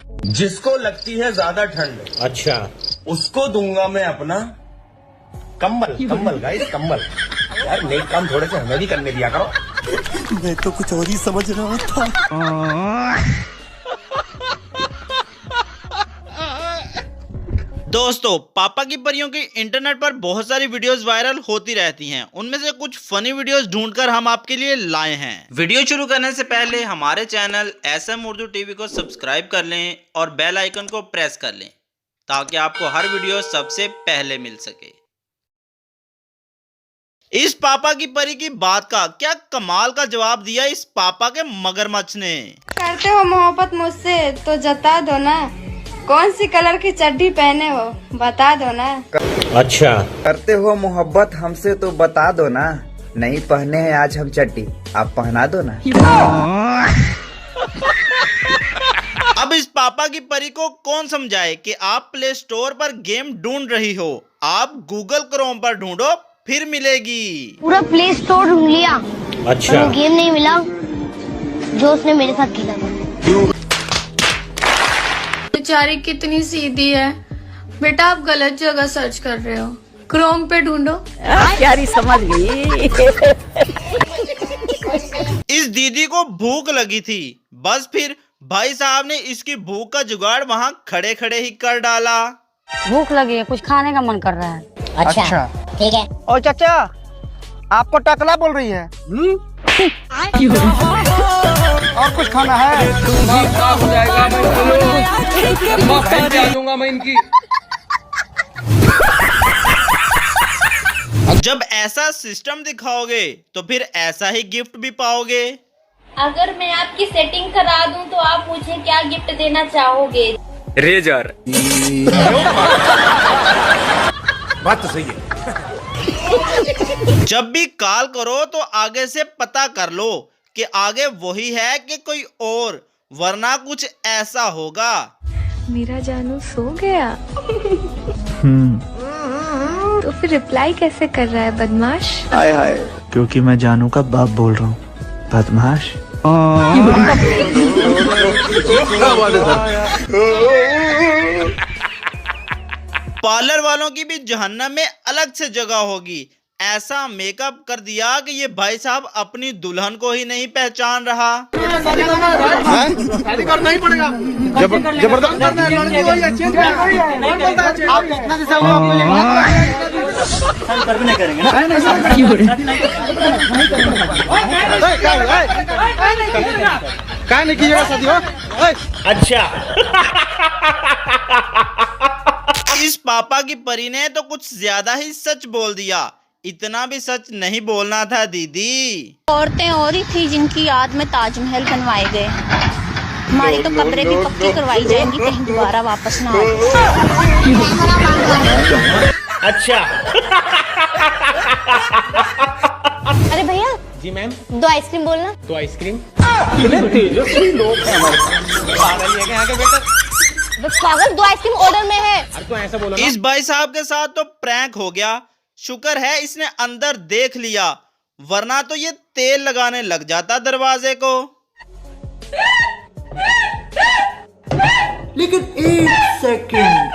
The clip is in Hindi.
जिसको लगती है ज्यादा ठंड, अच्छा, उसको दूंगा मैं अपना कंबल। कंबल गाइस, कंबल। यार नेक काम थोड़े से हमें भी करने दिया करो। मैं तो कुछ और ही समझ रहा था। दोस्तों, पापा की परियों की इंटरनेट पर बहुत सारी वीडियोस वायरल होती रहती हैं। उनमें से कुछ फनी वीडियोस ढूंढकर हम आपके लिए लाए हैं। वीडियो शुरू करने से पहले हमारे चैनल SM उर्दू टीवी को सब्सक्राइब कर लें और बेल आइकन को प्रेस कर लें ताकि आपको हर वीडियो सबसे पहले मिल सके। इस पापा की परी की बात का क्या कमाल का जवाब दिया इस पापा के मगरमच्छ ने। करते हो मोहब्बत मुझसे तो जता दो ना, कौन सी कलर की चड्डी पहने हो बता दो ना। अच्छा, करते हो मोहब्बत हमसे तो बता दो ना, नहीं पहने हैं आज हम चड्डी, आप पहना दो ना। अब इस पापा की परी को कौन समझाए कि आप प्ले स्टोर पर गेम ढूंढ रही हो, आप गूगल क्रोम पर ढूंढो फिर मिलेगी। पूरा प्ले स्टोर ढूंढ लिया, अच्छा, पर वो गेम नहीं मिला जो उसने मेरे साथ खेला था। बेचारी कितनी सीधी है बेटा, आप गलत जगह सर्च कर रहे हो, क्रोम पे ढूंढो। प्यारी समझ गई। इस दीदी को भूख लगी थी, बस फिर भाई साहब ने इसकी भूख का जुगाड़ वहाँ खड़े खड़े ही कर डाला। भूख लगी है, कुछ खाने का मन कर रहा है। अच्छा ठीक है। और चाचा, आपको टकला बोल रही है? और कुछ खाना है? हो जाएगा मैं इनकी। जब ऐसा सिस्टम दिखाओगे तो फिर ऐसा ही गिफ्ट भी पाओगे। अगर मैं आपकी सेटिंग करा दूं तो आप मुझे क्या गिफ्ट देना चाहोगे? रेजर। बात तो सही है। जब भी कॉल करो तो आगे से पता कर लो कि आगे वही है कि कोई और, वरना कुछ ऐसा होगा। मेरा जानू सो गया। तो फिर रिप्लाई कैसे कर रहा है बदमाश? हाय हाय, क्योंकि मैं जानू का बाप बोल रहा हूँ, बदमाश। पार्लर वालों की भी जहन्नम में अलग से जगह होगी। ऐसा मेकअप कर दिया कि ये भाई साहब अपनी दुल्हन को ही नहीं पहचान रहा। शादी करना ही पड़ेगा। जबरदस्त नहीं कीजिएगा शादी हो। अच्छा। इस पापा की परी ने तो कुछ ज्यादा ही सच बोल दिया। इतना भी सच नहीं बोलना था दीदी। औरतें और ही थी जिनकी याद में ताजमहल बनवाए गए। हमारी तो कब्रें भी पक्की करवाई जाएंगी, कहीं दोबारा वापस ना आए। अच्छा। अरे भैया जी मैम। 2 आइसक्रीम बोलना। 2 आइसक्रीम। तेजस्वी लोग हैं हमारे। पागल है क्या यहाँ के बेटा? बस पागल, 2 आइसक्रीम ऑर्डर में है। अरे तो ऐसा बोलो ना। इस भाई साहब के साथ तो प्रैंक हो गया। शुक्र है इसने अंदर देख लिया, वरना तो ये तेल लगाने लग जाता दरवाजे को। लेकिन 1 सेकंड।